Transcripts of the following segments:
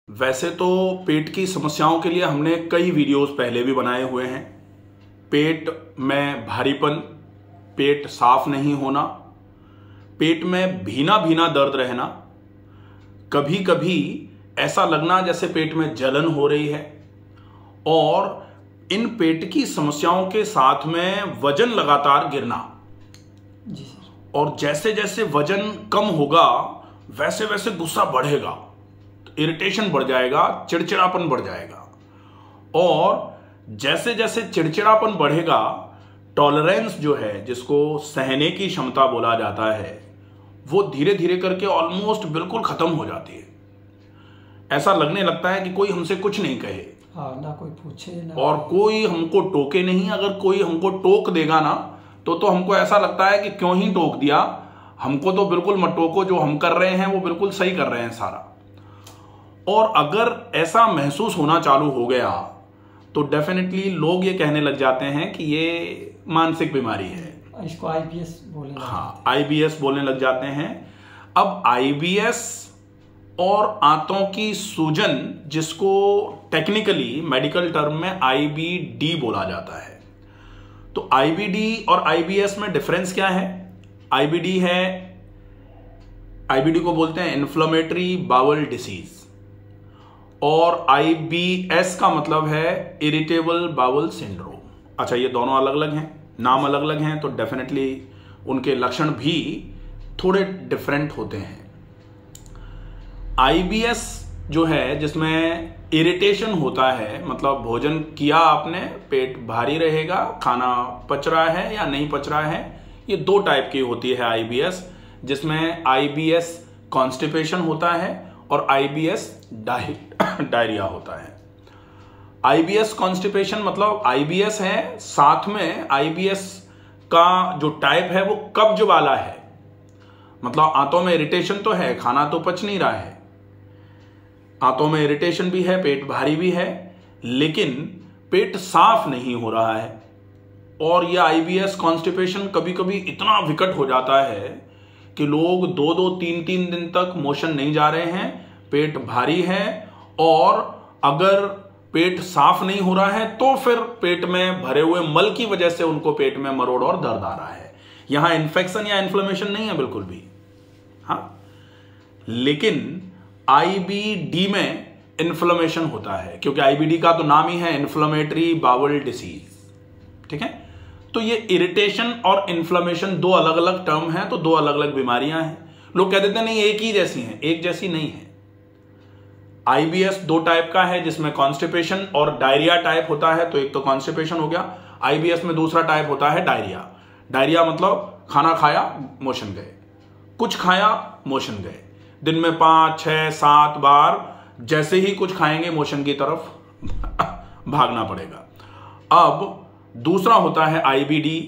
वैसे तो पेट की समस्याओं के लिए हमने कई वीडियोस पहले भी बनाए हुए हैं। पेट में भारीपन, पेट साफ नहीं होना, पेट में भीना भीना दर्द रहना, कभी कभी ऐसा लगना जैसे पेट में जलन हो रही है, और इन पेट की समस्याओं के साथ में वजन लगातार गिरना। जी सर। और जैसे जैसे वजन कम होगा वैसे वैसे गुस्सा बढ़ेगा, इरिटेशन बढ़ जाएगा, चिड़चिड़ापन बढ़ जाएगा, और जैसे जैसे चिड़चिड़ापन बढ़ेगा टॉलरेंस जो है, जिसको सहने की क्षमता बोला जाता है, वो धीरे धीरे करके ऑलमोस्ट बिल्कुल खत्म हो जाती है। ऐसा लगने लगता है कि कोई हमसे कुछ नहीं कहे, ना कोई पूछे ना, और कोई हमको टोके नहीं। अगर कोई हमको टोक देगा ना तो हमको ऐसा लगता है कि क्यों ही टोक दिया, हमको तो बिल्कुल मत टोको, जो हम कर रहे हैं वो बिल्कुल सही कर रहे हैं सारा। और अगर ऐसा महसूस होना चालू हो गया तो डेफिनेटली लोग ये कहने लग जाते हैं कि ये मानसिक बीमारी है, इसको आईबीएस बोलने लग हाँ, आईबीएस बोलने लग जाते हैं। अब आईबीएस और आंतों की सूजन, जिसको टेक्निकली मेडिकल टर्म में आईबीडी बोला जाता है, तो आईबीडी और आईबीएस में डिफरेंस क्या है? आईबीडी को बोलते हैं इन्फ्लेमेटरी बाउल डिसीज, और आईबीएस का मतलब है इरिटेबल बाउल सिंड्रोम। अच्छा, ये दोनों अलग अलग हैं, नाम अलग अलग हैं, तो डेफिनेटली उनके लक्षण भी थोड़े डिफरेंट होते हैं। आईबीएस जो है, जिसमें इरिटेशन होता है, मतलब भोजन किया आपने, पेट भारी रहेगा, खाना पच रहा है या नहीं पच रहा है, ये दो टाइप की होती है आईबीएस, जिसमें आईबीएस कॉन्स्टिपेशन होता है और आईबीएस डायरिया होता है। आईबीएस कॉन्स्टिपेशन मतलब आईबीएस है, साथ में आईबीएस का जो टाइप है वो कब्ज वाला है, मतलब आंतों में इरिटेशन तो है, खाना तो पच नहीं रहा है, आंतों में इरिटेशन भी है, पेट भारी भी है, लेकिन पेट साफ नहीं हो रहा है। और यह आईबीएस कॉन्स्टिपेशन कभी कभी इतना विकट हो जाता है कि लोग 2-2, 3-3 दिन तक मोशन नहीं जा रहे हैं, पेट भारी है, और अगर पेट साफ नहीं हो रहा है तो फिर पेट में भरे हुए मल की वजह से उनको पेट में मरोड़ और दर्द आ रहा है। यहां इन्फेक्शन या इन्फ्लेमेशन नहीं है बिल्कुल भी, हाँ, लेकिन आईबीडी में इन्फ्लेमेशन होता है, क्योंकि आईबीडी का तो नाम ही है इन्फ्लेमेटरी बाउल डिसीज, ठीक है। तो ये इरिटेशन और इन्फ्लेमेशन दो अलग अलग टर्म हैं, तो दो अलग अलग बीमारियां हैं। लोग कह देते हैं नहीं एक ही जैसी हैं, एक जैसी नहीं है। आईबीएस दो टाइप का है, जिसमें कॉन्स्टिपेशन और डायरिया टाइप होता है, तो एक तो कॉन्स्टिपेशन हो गया। आईबीएस में दूसरा टाइप होता है डायरिया। डायरिया मतलब खाना खाया मोशन गए, कुछ खाया मोशन गए, दिन में 5, 6, 7 बार जैसे ही कुछ खाएंगे मोशन की तरफ भागना पड़ेगा। अब दूसरा होता है आईबीडी।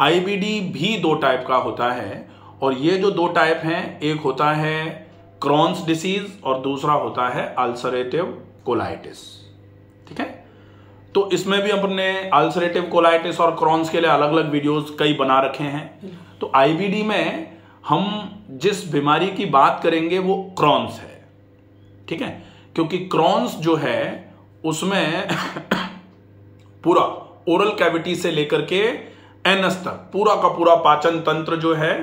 आईबीडी भी दो टाइप का होता है, और ये जो दो टाइप हैं, एक होता है क्रॉन्स डिसीज और दूसरा होता है अल्सरेटिव कोलाइटिस, ठीक है। तो इसमें भी अपने अल्सरेटिव कोलाइटिस और क्रॉन्स के लिए अलग अलग वीडियोस कई बना रखे हैं। तो आईबीडी में हम जिस बीमारी की बात करेंगे वो क्रॉन्स है, ठीक है, क्योंकि क्रॉन्स जो है उसमें पूरा ओरल कैविटी से लेकर के एनस तक पूरा का पूरा पाचन तंत्र जो है,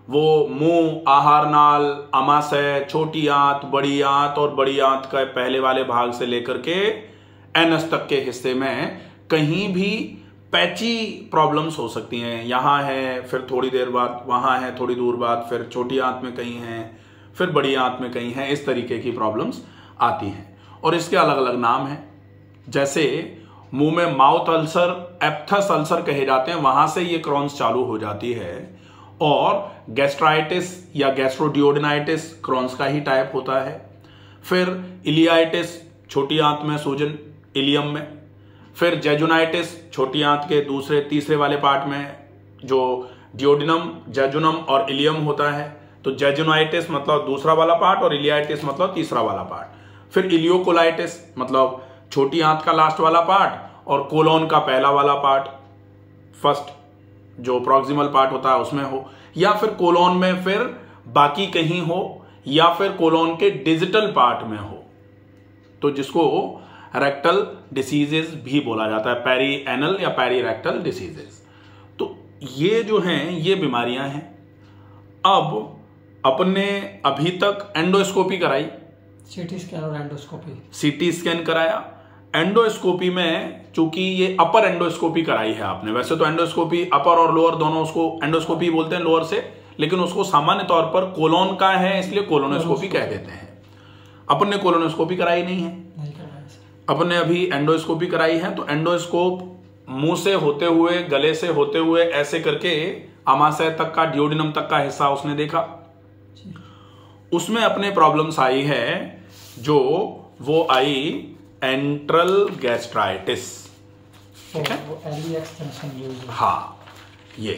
वो मुंह, आहार नाल, आमाशय, छोटी आंत, बड़ी आंत, और बड़ी आंत का पहले वाले भाग से लेकर के एनस तक के हिस्से में कहीं भी पैची प्रॉब्लम्स हो सकती हैं। यहाँ है, फिर थोड़ी देर बाद वहाँ है, थोड़ी दूर बाद फिर छोटी आंत में कहीं है, फिर बड़ी आंत में कहीं है, इस तरीके की प्रॉब्लम्स आती हैं, और इसके अलग अलग नाम हैं। जैसे मुंह में माउथ अल्सर, एप्थस अल्सर कहे जाते हैं, वहां से ये क्रॉन्स चालू हो जाती है। और गैस्ट्राइटिस या गैस्ट्रोडियोडेनाइटिस क्रॉन्स का ही टाइप होता है। फिर इलियाइटिस, छोटी आंत में सूजन इलियम में। फिर जेजुनाइटिस, छोटी आंत के दूसरे तीसरे वाले पार्ट में, जो डियोडिनम, जेजुनम और इलियम होता है। तो जेजुनाइटिस मतलब दूसरा वाला पार्ट, और इलियाइटिस मतलब तीसरा वाला पार्ट। फिर इलियोकोलाइटिस मतलब छोटी आंत का लास्ट वाला पार्ट, और कोलोन का पहला वाला पार्ट, फर्स्ट जो प्रॉक्सिमल पार्ट होता है उसमें हो, या फिर कोलोन में फिर बाकी कहीं हो, या फिर कोलोन के डिजिटल पार्ट में हो। तो जिसको रेक्टल डिसीजेज भी बोला जाता है, पेरी एनल या पेरी रेक्टल डिसीजेज। तो ये जो हैं ये बीमारियां हैं। अब अपने अभी तक एंडोस्कोपी कराई, सीटी स्कैन और एंडोस्कोपी। सीटी स्कैन कराया। एंडोस्कोपी में चूंकि ये अपर एंडोस्कोपी कराई है आपने, वैसे तो एंडोस्कोपी अपर और लोअर दोनों उसको एंडोस्कोपी बोलते हैं लोअर से, लेकिन उसको सामान्य तौर पर कोलोन का है इसलिए कोलोनोस्कोपी कह देते हैं। अपन ने कोलोनोस्कोपी कराई नहीं है, नहीं कराया सर। अपन ने अभी एंडोस्कोपी कराई है। तो एंडोस्कोप मुंह से होते हुए, गले से होते हुए ऐसे करके आमाशय तक का, डियोडिनम तक का हिस्सा उसने देखा। उसमें अपने प्रॉब्लम्स आई है, जो वो आई एंट्रल गैस्ट्राइटिस। ठीक है, वो LEX जंक्शन यूज है। हाँ, ये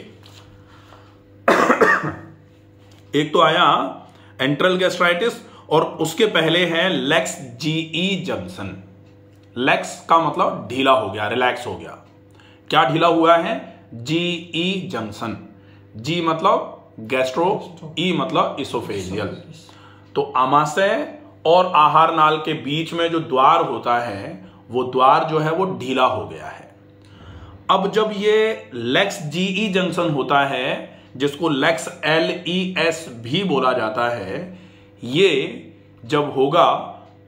एक तो आया एंट्रल गैस्ट्राइटिस, और उसके पहले है लेक्स GE जंक्शन। लेक्स का मतलब ढीला हो गया, रिलैक्स हो गया। क्या ढीला हुआ है? GE junction. G मतलब गैस्ट्रो, E मतलब इसोफेजियल। तो आमाशय और आहार नाल के बीच में जो द्वार होता है, वो द्वार जो है वो ढीला हो गया है। अब जब ये लेक्स GE जंक्शन होता है, जिसको लेक्स LES भी बोला जाता है, ये जब होगा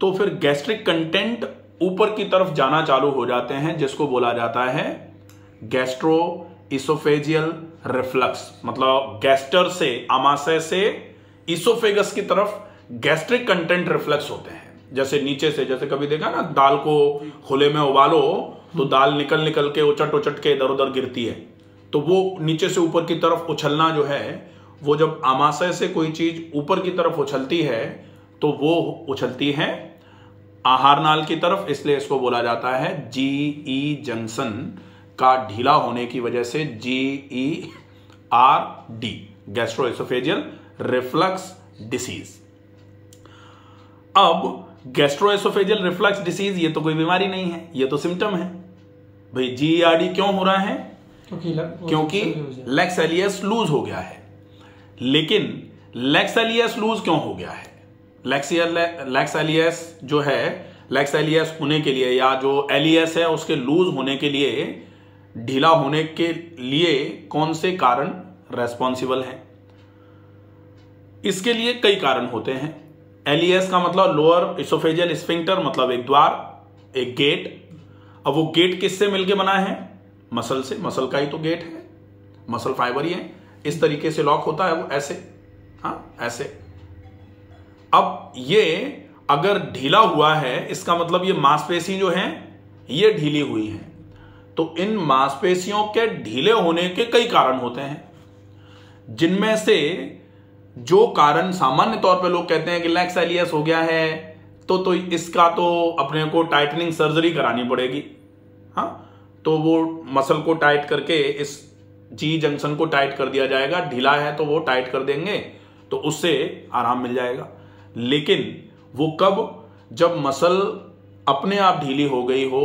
तो फिर गैस्ट्रिक कंटेंट ऊपर की तरफ जाना चालू हो जाते हैं, जिसको बोला जाता है गैस्ट्रो इसोफेजियल रिफ्लक्स। मतलब गैस्टर से, आमाशय से इसोफेगस की तरफ गैस्ट्रिक कंटेंट रिफ्लक्स होते हैं। जैसे नीचे से, जैसे कभी देखा ना, दाल को खुले में उबालो तो दाल निकल निकल के उचट उचट के इधर उधर गिरती है, तो वो नीचे से ऊपर की तरफ उछलना जो है, वो जब आमाशय से कोई चीज ऊपर की तरफ उछलती है तो वो उछलती है आहार नाल की तरफ, इसलिए इसको बोला जाता है GE जंक्शन का ढीला होने की वजह से GERD, गैस्ट्रोएसोफेजियल रिफ्लक्स डिसीज। अब गैस्ट्रोएसोफेजियल रिफ्लक्स डिसीज ये तो कोई बीमारी नहीं है, ये तो सिम्टम है। भाई GERD क्यों हो रहा है? क्योंकि लेक्स LES लूज हो गया है। लेकिन लेक्स LES लूज क्यों हो गया है? लेक्स LES जो है, लेक्स LES होने के लिए, या जो LES है उसके लूज होने के लिए, ढीला होने के लिए कौन से कारण रेस्पॉन्सिबल है? इसके लिए कई कारण होते हैं। LES का मतलब लोअर इसोफेजियल स्फिंक्टर, मतलब एक द्वार, एक गेट। अब वो गेट किससे मिलके बना है? मसल से। मसल का ही तो गेट है, मसल फाइबर ही है। इस तरीके से लॉक होता है वो, ऐसे, हाँ ऐसे। अब ये अगर ढीला हुआ है, इसका मतलब ये मांसपेशी जो है ये ढीली हुई है। तो इन मांसपेशियों के ढीले होने के कई कारण होते हैं, जिनमें से जो कारण सामान्य तौर पे लोग कहते हैं कि लेक्स LES हो गया है, तो इसका तो अपने को टाइटनिंग सर्जरी करानी पड़ेगी। हाँ, तो वो मसल को टाइट करके इस GE जंक्शन को टाइट कर दिया जाएगा, ढीला है तो वो टाइट कर देंगे, तो उससे आराम मिल जाएगा। लेकिन वो कब? जब मसल अपने आप ढीली हो गई हो,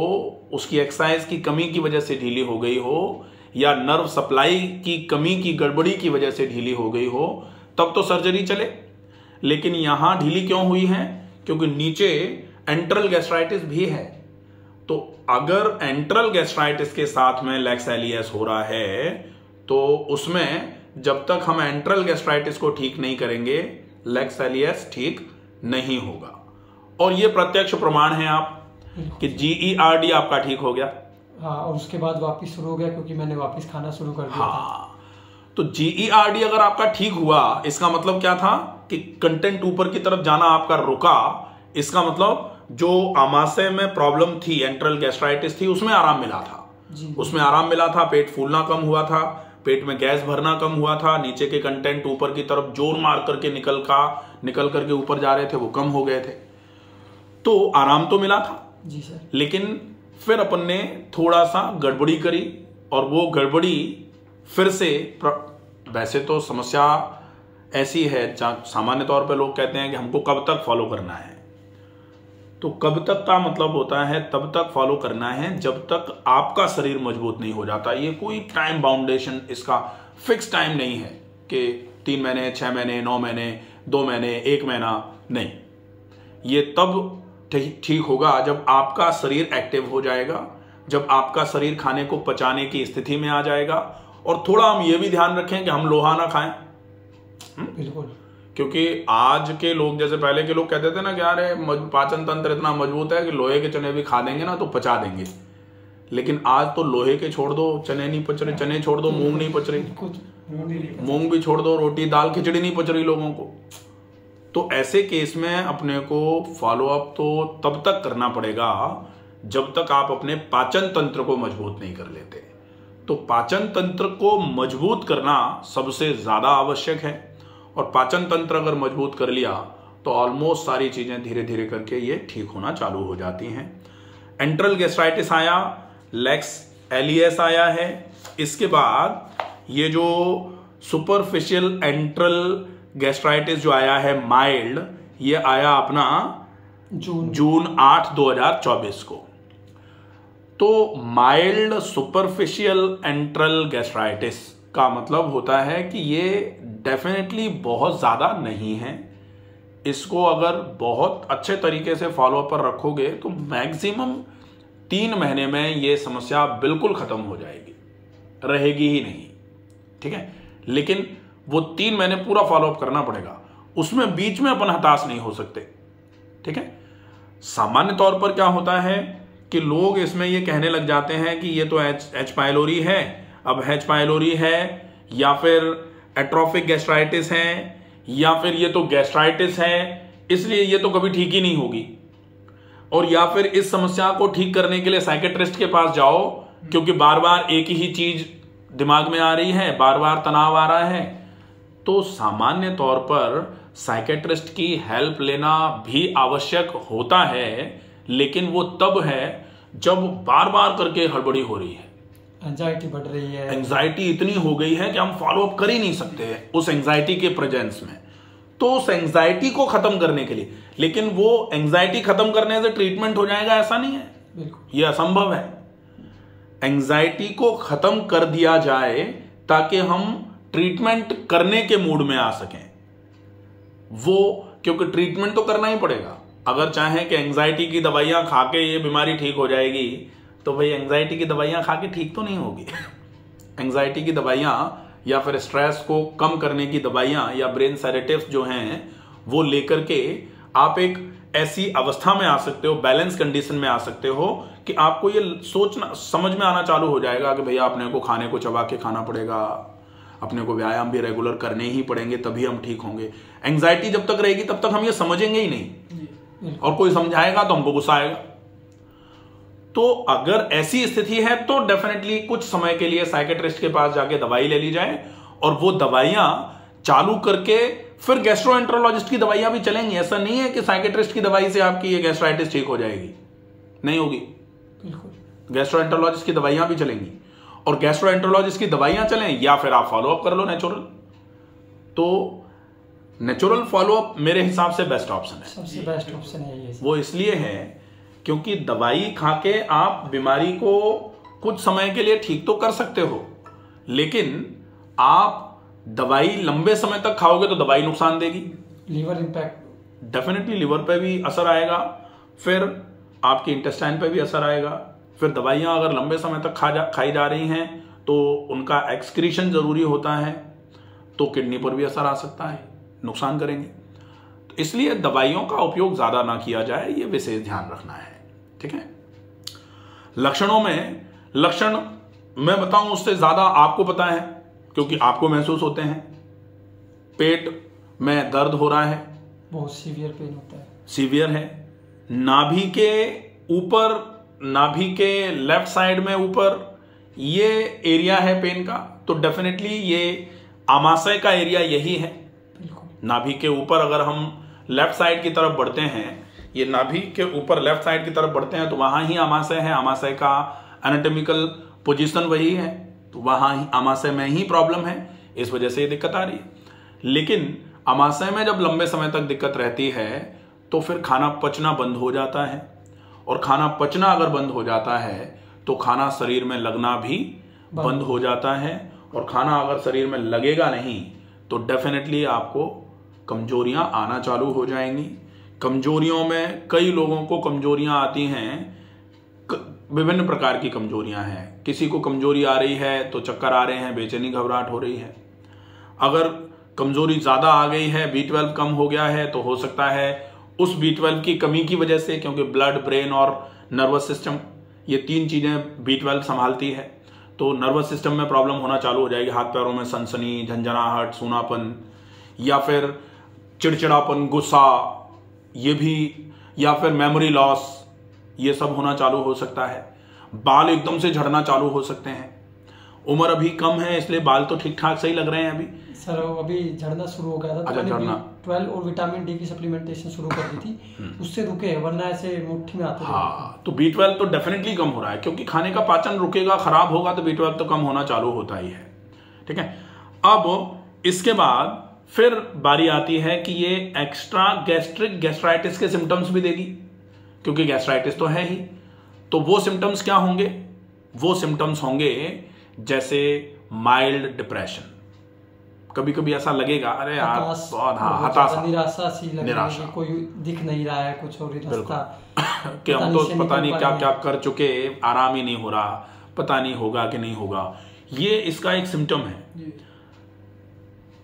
उसकी एक्सरसाइज की कमी की वजह से ढीली हो गई हो, या नर्व सप्लाई की कमी की गड़बड़ी की वजह से ढीली हो गई हो, तब तो सर्जरी चले। लेकिन यहां ढीली क्यों हुई है? क्योंकि नीचे एंट्रल गैस्ट्राइटिस भी है। तो अगर एंट्रल गैस्ट्राइटिस के साथ में लेक्स LES हो रहा है, तो उसमें जब तक हम एंट्रल गैस्ट्राइटिस को ठीक नहीं करेंगे, लेक्स LES ठीक नहीं होगा। और ये प्रत्यक्ष प्रमाण है आप कि GERD आपका ठीक हो गया। हाँ, और उसके बाद वापस शुरू हो गया, क्योंकि मैंने वापस खाना शुरू कर दिया। हाँ, तो GERD अगर आपका ठीक हुआ, इसका मतलब क्या था कि कंटेंट ऊपर की तरफ जाना आपका रुका। इसका मतलब जो आमाशय में प्रॉब्लम थी, एंट्रल गैस्ट्राइटिस थी, उसमें आराम मिला था। उसमें आराम मिला था, पेट फूलना कम हुआ था, पेट में गैस भरना कम हुआ था, नीचे के कंटेंट ऊपर की तरफ जोर मार करके निकल करके ऊपर जा रहे थे, वो कम हो गए थे। तो आराम तो मिला था जी सर। लेकिन फिर अपन ने थोड़ा सा गड़बड़ी करी, और वो गड़बड़ी फिर से वैसे तो समस्या ऐसी है, सामान्य तौर पे लोग कहते हैं कि हमको कब तक फॉलो करना है। तो कब तक का मतलब होता है तब तक फॉलो करना है जब तक आपका शरीर मजबूत नहीं हो जाता। ये कोई टाइम बाउंडेशन, इसका फिक्स टाइम नहीं है कि 3 महीने, 6 महीने, 9 महीने, 2 महीने, 1 महीना, नहीं। ये तब ठीक होगा जब आपका शरीर एक्टिव हो जाएगा, जब आपका शरीर खाने को पचाने की स्थिति में आ जाएगा। और थोड़ा हम ये भी ध्यान रखें कि हम लोहा ना खाएं। बिल्कुल। क्योंकि आज के लोग, जैसे पहले के लोग कहते थे ना कि यार पाचन तंत्र इतना मजबूत है कि लोहे के चने भी खा देंगे ना तो पचा देंगे, लेकिन आज तो लोहे के छोड़ दो, चने नहीं पच रहे, चने छोड़ दो, मूंग नहीं पच रही, मूंग भी छोड़ दो, रोटी दाल खिचड़ी नहीं पच रही लोगों को। तो ऐसे केस में अपने को फॉलोअप तो तब तक करना पड़ेगा जब तक आप अपने पाचन तंत्र को मजबूत नहीं कर लेते। तो पाचन तंत्र को मजबूत करना सबसे ज्यादा आवश्यक है, और पाचन तंत्र अगर मजबूत कर लिया तो ऑलमोस्ट सारी चीजें धीरे धीरे करके ये ठीक होना चालू हो जाती हैं। एंट्रल गैस्ट्राइटिस आया, लेक्स एलियस आया है, इसके बाद ये जो सुपरफिशियल एंट्रल गैस्ट्राइटिस जो आया है माइल्ड, ये आया अपना जून 8, 2024 को। तो माइल्ड सुपरफिशियल एंट्रल गैस्ट्राइटिस का मतलब होता है कि ये डेफिनेटली बहुत ज़्यादा नहीं है। इसको अगर बहुत अच्छे तरीके से फॉलो पर रखोगे तो मैक्सिमम 3 महीने में ये समस्या बिल्कुल खत्म हो जाएगी, रहेगी ही नहीं। ठीक है, लेकिन वो 3 महीने पूरा फॉलोअप करना पड़ेगा, उसमें बीच में अपन हताश नहीं हो सकते। ठीक है, सामान्य तौर पर क्या होता है कि लोग इसमें ये कहने लग जाते हैं कि ये तो एच पाइलोरी है, अब एच पाइलोरी है या फिर एट्रोफिक गैस्ट्राइटिस है या फिर ये तो गैस्ट्राइटिस है, इसलिए ये तो कभी ठीक ही नहीं होगी। और या फिर इस समस्या को ठीक करने के लिए साइकेट्रिस्ट के पास जाओ, क्योंकि बार बार एक ही चीज दिमाग में आ रही है, बार बार तनाव आ रहा है। तो सामान्य तौर पर साइकेट्रिस्ट की हेल्प लेना भी आवश्यक होता है, लेकिन वो तब है जब बार बार करके हड़बड़ी हो रही है, एंजाइटी बढ़ रही है, एंजाइटी इतनी हो गई है कि हम फॉलो अप कर ही नहीं सकते उस एंजाइटी के प्रेजेंस में। तो उस एंजाइटी को खत्म करने के लिए, लेकिन वो एंजाइटी खत्म करने से ट्रीटमेंट हो जाएगा ऐसा नहीं है, बिल्कुल ये असंभव है। एंजाइटी को खत्म कर दिया जाए ताकि हम ट्रीटमेंट करने के मूड में आ सकें वो, क्योंकि ट्रीटमेंट तो करना ही पड़ेगा। अगर चाहें कि एंजाइटी की दवाइयां खा के ये बीमारी ठीक हो जाएगी, तो भाई एंजाइटी की दवाइयां खा के ठीक तो नहीं होगी। एंजाइटी की दवाइयां या फिर स्ट्रेस को कम करने की दवाइयां या ब्रेन सेडेटिव्स जो हैं वो लेकर के आप एक ऐसी अवस्था में आ सकते हो, बैलेंस कंडीशन में आ सकते हो कि आपको ये सोचना समझ में आना चालू हो जाएगा कि भैया अपने को खाने को चबा के खाना पड़ेगा, अपने को व्यायाम भी रेगुलर करने ही पड़ेंगे, तभी हम ठीक होंगे। एंजाइटी जब तक रहेगी तब तक हम ये समझेंगे ही नहीं, और कोई समझाएगा तो हमको गुस्सा आएगा। तो अगर ऐसी स्थिति है तो डेफिनेटली कुछ समय के लिए साइकेट्रिस्ट के पास जाके दवाई ले ली जाए, और वो दवाइयां चालू करके फिर गैस्ट्रोएंटरोलॉजिस्ट की दवाइयां भी चलेंगी। ऐसा नहीं है कि साइकेट्रिस्ट की दवाई से आपकी ये गैस्ट्राइटिस ठीक हो जाएगी, नहीं होगी। बिल्कुल गैस्ट्रोएंटरोलॉजिस्ट की दवाइयां भी चलेंगी, और गैस्ट्रोएंटरोलॉजिस्ट की दवाइयां चलें या फिर आप फॉलोअप कर लो नेचुरल। तो नेचुरल फॉलोअप मेरे हिसाब से बेस्ट ऑप्शन है, सबसे बेस्ट ऑप्शन है ये। वो इसलिए है क्योंकि दवाई खा के आप बीमारी को कुछ समय के लिए ठीक तो कर सकते हो, लेकिन आप दवाई लंबे समय तक खाओगे तो दवाई नुकसान देगी, लीवर इंपैक्ट, डेफिनेटली लीवर पे भी असर आएगा, फिर आपके इंटेस्टाइन पे भी असर आएगा। फिर दवाइयां अगर लंबे समय तक खाई जा रही हैं तो उनका एक्सक्रीशन जरूरी होता है, तो किडनी पर भी असर आ सकता है, नुकसान करेंगे। तो इसलिए दवाइयों का उपयोग ज्यादा ना किया जाए, ये विशेष ध्यान रखना है। ठीक है, लक्षणों में लक्षण मैं बताऊं उससे ज्यादा आपको पता है, क्योंकि आपको महसूस होते हैं। पेट में दर्द हो रहा है, बहुत सीवियर पेन होता है, सीवियर है। नाभि के ऊपर, नाभि के लेफ्ट साइड में ऊपर ये एरिया है पेन का, तो डेफिनेटली ये आमाशय का एरिया यही है। नाभि के ऊपर अगर हम लेफ्ट साइड की तरफ बढ़ते हैं, ये नाभि के ऊपर लेफ्ट साइड की तरफ बढ़ते हैं तो वहां ही आमाशय है, आमाशय का एनाटॉमिकल पोजीशन वही है, तो वहां ही आमाशय में ही प्रॉब्लम है, इस वजह से ये दिक्कत आ रही है। लेकिन आमाशय में जब लंबे समय तक दिक्कत रहती है तो फिर खाना पचना बंद हो जाता है, और खाना पचना अगर बंद हो जाता है तो खाना शरीर में लगना भी बंद हो जाता है, और खाना अगर शरीर में लगेगा नहीं तो डेफिनेटली आपको कमजोरियां आना चालू हो जाएंगी, कमजोरियों में कई लोगों को कमजोरियां आती हैं, विभिन्न प्रकार की कमजोरियां हैं। किसी को कमजोरी आ रही है तो चक्कर आ रहे हैं, बेचैनी घबराहट हो रही है। अगर कमजोरी ज़्यादा आ गई है, B12 कम हो गया है, तो हो सकता है उस B12 की कमी की वजह से, क्योंकि ब्लड, ब्रेन और नर्वस सिस्टम, ये 3 चीज़ें B12 संभालती है, तो नर्वस सिस्टम में प्रॉब्लम होना चालू हो जाएगी। हाथ पैरों में सनसनी, झंझनाहट, सूनापन, या फिर चिड़चिड़ापन, गुस्सा, ये भी, या फिर मेमोरी लॉस, ये सब होना चालू हो सकता है। बाल एकदम से झड़ना चालू हो सकते हैं। उम्र अभी कम है इसलिए बाल तो ठीक ठाक सही लग रहे हैं अभी। सर अभी झड़ना शुरू हो गया था, अच्छा, तो झड़ना, B12 और विटामिन डी की सप्लीमेंटेशन शुरू कर दी थी, उससे रुके, वरना ऐसे मुट्ठी में आते। हाँ, तो B12 तो डेफिनेटली कम हो रहा है, क्योंकि खाने का पाचन रुकेगा, खराब होगा, तो B12 तो कम होना चालू होता ही है। ठीक है, अब इसके बाद फिर बारी आती है कि ये एक्स्ट्रा गैस्ट्राइटिस के सिम्टम्स भी देगी, क्योंकि गैस्ट्राइटिस तो है ही। तो वो सिम्टम्स क्या होंगे? वो सिम्टम्स होंगे जैसे माइल्ड डिप्रेशन। कभी कभी ऐसा लगेगा, अरे यार बहुत, हाँ, हताशा, निराशा सी लगेगी, निराशा, कोई दिख नहीं रहा है कुछ और ही रास्ता कि हम तो पता नहीं क्या क्या कर चुके, आराम ही नहीं हो रहा, पता नहीं होगा कि नहीं होगा। ये इसका एक सिम्टम है।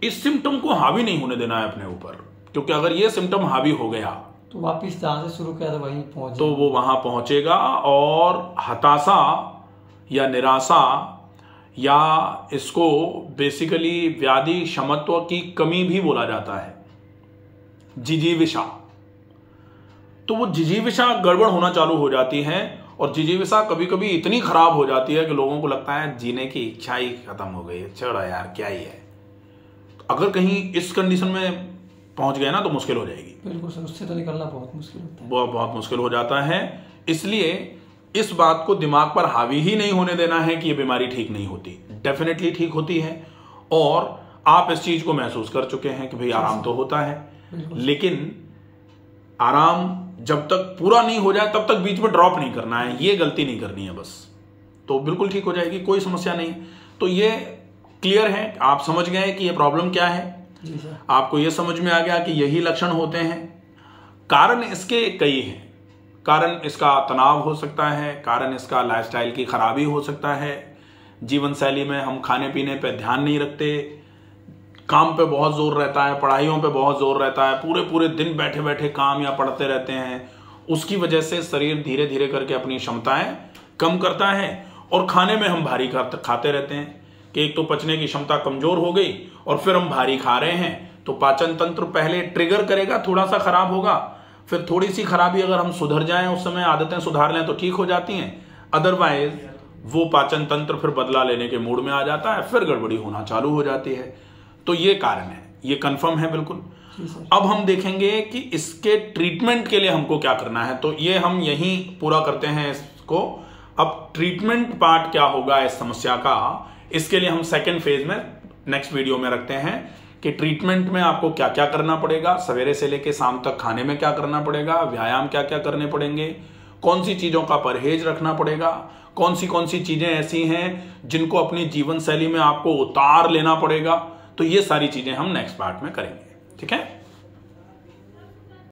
इस सिम्टम को हावी नहीं होने देना है अपने ऊपर, क्योंकि अगर ये सिम्टम हावी हो गया तो वापिस जहां से शुरू किया था वहीं पहुंच, तो वो वहां पहुंचेगा, और हताशा या निराशा, या इसको बेसिकली व्याधि क्षमत्व की कमी भी बोला जाता है, जिजीविषा। तो वो जिजीविषा गड़बड़ होना चालू हो जाती है, और जिजीविषा कभी कभी इतनी खराब हो जाती है कि लोगों को लगता है जीने की इच्छा ही खत्म हो गई, छोड़ो यार क्या ही है। अगर कहीं इस कंडीशन में पहुंच गए ना तो मुश्किल हो जाएगी। बिल्कुल सर, उससे तो निकलना बहुत मुश्किल होता है, बहुत मुश्किल हो जाता है। इसलिए इस बात को दिमाग पर हावी ही नहीं होने देना है कि ये बीमारी ठीक नहीं होती, डेफिनेटली ठीक होती है। और आप इस चीज को महसूस कर चुके हैं कि भाई आराम तो होता है, लेकिन आराम जब तक पूरा नहीं हो जाए तब तक बीच में ड्रॉप नहीं करना है, ये गलती नहीं करनी है बस, तो बिल्कुल ठीक हो जाएगी, कोई समस्या नहीं। तो ये क्लियर है, आप समझ गए कि ये प्रॉब्लम क्या है, आपको ये समझ में आ गया कि यही लक्षण होते हैं। कारण इसके कई हैं। कारण इसका तनाव हो सकता है, कारण इसका लाइफस्टाइल की खराबी हो सकता है, जीवन शैली में हम खाने पीने पे ध्यान नहीं रखते, काम पे बहुत जोर रहता है, पढ़ाइयों पे बहुत जोर रहता है, पूरे पूरे दिन बैठे बैठे काम या पढ़ते रहते हैं, उसकी वजह से शरीर धीरे धीरे करके अपनी क्षमताएं कम करता है, और खाने में हम भारी खाते रहते हैं कि एक तो पचने की क्षमता कमजोर हो गई और फिर हम भारी खा रहे हैं, तो पाचन तंत्र पहले ट्रिगर करेगा, थोड़ा सा खराब होगा, फिर थोड़ी सी खराबी अगर हम सुधर जाएं, उस समय आदतें सुधार लें तो ठीक हो जाती हैं, अदरवाइज वो पाचन तंत्र फिर बदला लेने के मूड में आ जाता है, फिर गड़बड़ी होना चालू हो जाती है। तो ये कारण है, ये कंफर्म है बिल्कुल। अब हम देखेंगे कि इसके ट्रीटमेंट के लिए हमको क्या करना है, तो ये हम यहीं पूरा करते हैं इसको। अब ट्रीटमेंट पार्ट क्या होगा इस समस्या का, इसके लिए हम सेकेंड फेज में नेक्स्ट वीडियो में रखते हैं कि ट्रीटमेंट में आपको क्या क्या करना पड़ेगा, सवेरे से लेकर शाम तक खाने में क्या करना पड़ेगा, व्यायाम क्या क्या करने पड़ेंगे, कौन सी चीजों का परहेज रखना पड़ेगा, कौन सी चीजें ऐसी हैं जिनको अपनी जीवन शैली में आपको उतार लेना पड़ेगा। तो ये सारी चीजें हम नेक्स्ट पार्ट में करेंगे, ठीक है।